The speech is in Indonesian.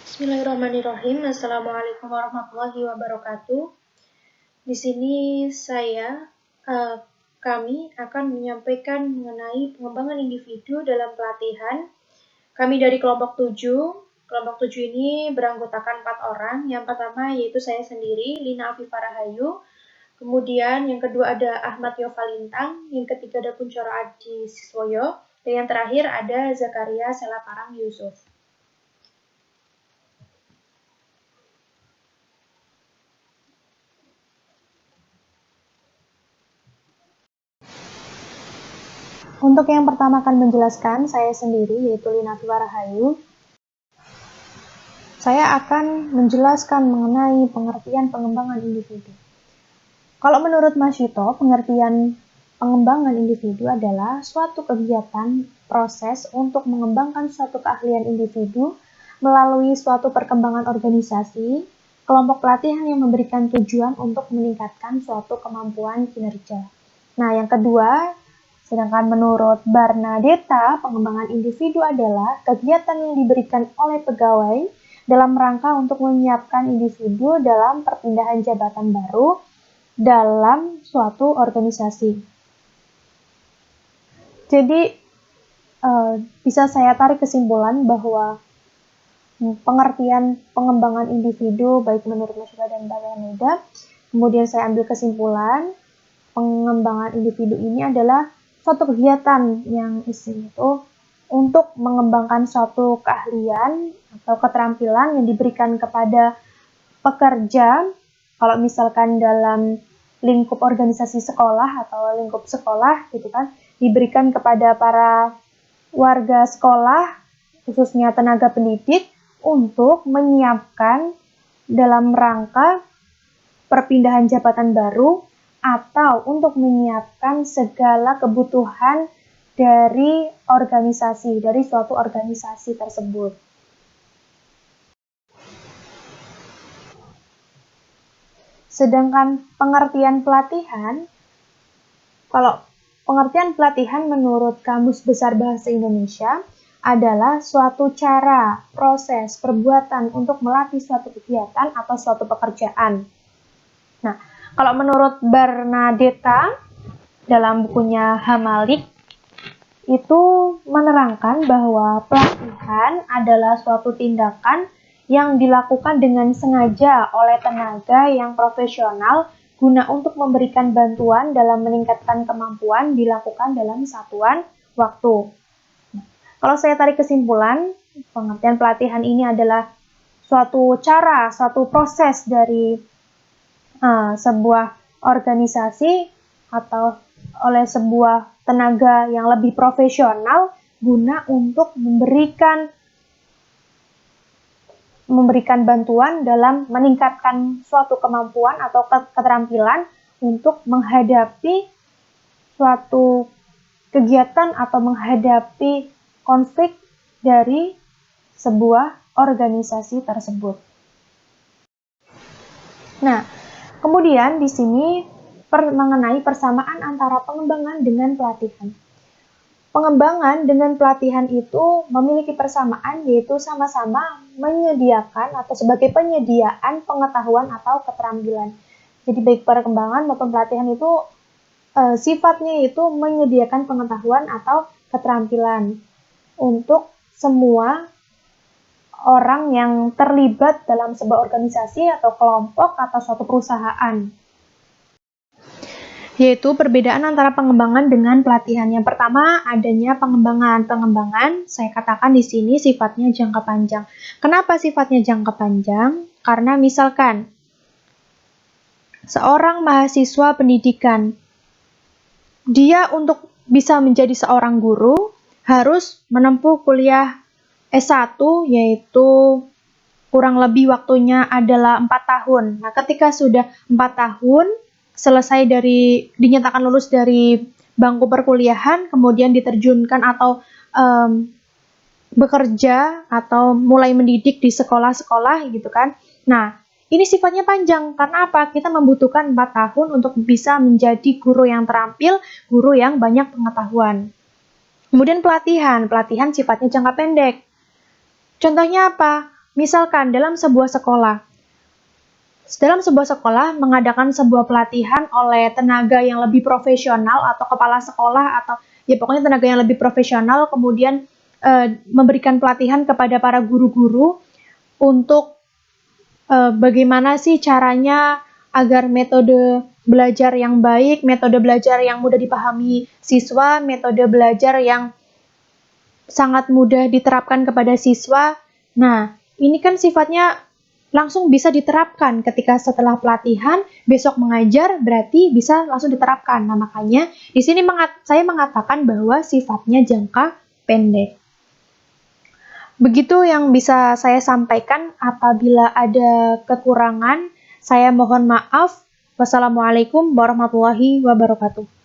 Bismillahirrahmanirrahim. Assalamualaikum warahmatullahi wabarakatuh. Di sini kami akan menyampaikan mengenai pengembangan individu dalam pelatihan. Kami dari kelompok 7. Kelompok 7 ini beranggotakan 4 orang. Yang pertama yaitu saya sendiri, Lina Afifah Rahayu. Kemudian yang kedua ada Ahmad Yovalintang. Yang ketiga ada Kuncoro Adi Siswoyo. Dan yang terakhir ada Zakaria Selaparang Yusuf. Untuk yang pertama akan menjelaskan saya sendiri, yaitu Lina Afifah Rahayu. Saya akan menjelaskan mengenai pengertian pengembangan individu. Kalau menurut Mas Yuto, pengertian pengembangan individu adalah suatu kegiatan proses untuk mengembangkan suatu keahlian individu melalui suatu perkembangan organisasi, kelompok pelatihan yang memberikan tujuan untuk meningkatkan suatu kemampuan kinerja. Nah, yang kedua, sedangkan menurut Barnadetta, pengembangan individu adalah kegiatan yang diberikan oleh pegawai dalam rangka untuk menyiapkan individu dalam perpindahan jabatan baru dalam suatu organisasi. Jadi, bisa saya tarik kesimpulan bahwa pengertian pengembangan individu, baik menurut Mas Yuto dan Mbak Neda, kemudian saya ambil kesimpulan, pengembangan individu ini adalah suatu kegiatan yang isinya itu untuk mengembangkan suatu keahlian atau keterampilan yang diberikan kepada pekerja. Kalau misalkan dalam lingkup organisasi sekolah atau lingkup sekolah gitu kan, diberikan kepada para warga sekolah, khususnya tenaga pendidik, untuk menyiapkan dalam rangka perpindahan jabatan baru atau untuk menyiapkan segala kebutuhan dari organisasi, dari suatu organisasi tersebut. Sedangkan pengertian pelatihan, kalau pengertian pelatihan menurut Kamus Besar Bahasa Indonesia adalah suatu cara, proses, perbuatan untuk melatih suatu kegiatan atau suatu pekerjaan. Nah, kalau menurut Barnadetta dalam bukunya Hamalik itu menerangkan bahwa pelatihan adalah suatu tindakan yang dilakukan dengan sengaja oleh tenaga yang profesional guna untuk memberikan bantuan dalam meningkatkan kemampuan dilakukan dalam satuan waktu. Kalau saya tarik kesimpulan, pengertian pelatihan ini adalah suatu cara, suatu proses dari sebuah organisasi atau oleh sebuah tenaga yang lebih profesional guna untuk memberikan bantuan dalam meningkatkan suatu kemampuan atau keterampilan untuk menghadapi suatu kegiatan atau menghadapi konflik dari sebuah organisasi tersebut. Nah, kemudian di sini mengenai persamaan antara pengembangan dengan pelatihan. Pengembangan dengan pelatihan itu memiliki persamaan, yaitu sama-sama menyediakan atau sebagai penyediaan pengetahuan atau keterampilan. Jadi baik perkembangan maupun pelatihan itu sifatnya itu menyediakan pengetahuan atau keterampilan untuk semua orang yang terlibat dalam sebuah organisasi atau kelompok atau suatu perusahaan. Yaitu perbedaan antara pengembangan dengan pelatihan. Yang pertama adanya pengembangan. Pengembangan saya katakan di sini sifatnya jangka panjang. Kenapa sifatnya jangka panjang? Karena misalkan seorang mahasiswa pendidikan, dia untuk bisa menjadi seorang guru harus menempuh kuliah S1, yaitu kurang lebih waktunya adalah 4 tahun. Nah, ketika sudah 4 tahun, selesai dinyatakan lulus dari bangku perkuliahan, kemudian diterjunkan atau bekerja atau mulai mendidik di sekolah-sekolah gitu kan. Nah, ini sifatnya panjang. Karena apa? Kita membutuhkan 4 tahun untuk bisa menjadi guru yang terampil, guru yang banyak pengetahuan. Kemudian pelatihan sifatnya jangka pendek. Contohnya apa? Misalkan dalam sebuah sekolah mengadakan sebuah pelatihan oleh tenaga yang lebih profesional atau kepala sekolah atau ya pokoknya tenaga yang lebih profesional, kemudian memberikan pelatihan kepada para guru-guru untuk bagaimana sih caranya agar metode belajar yang baik, metode belajar yang mudah dipahami siswa, metode belajar yang sangat mudah diterapkan kepada siswa. Nah, ini kan sifatnya langsung bisa diterapkan ketika setelah pelatihan, besok mengajar, berarti bisa langsung diterapkan. Nah, makanya di sini saya mengatakan bahwa sifatnya jangka pendek. Begitu yang bisa saya sampaikan. Apabila ada kekurangan, saya mohon maaf. Wassalamualaikum warahmatullahi wabarakatuh.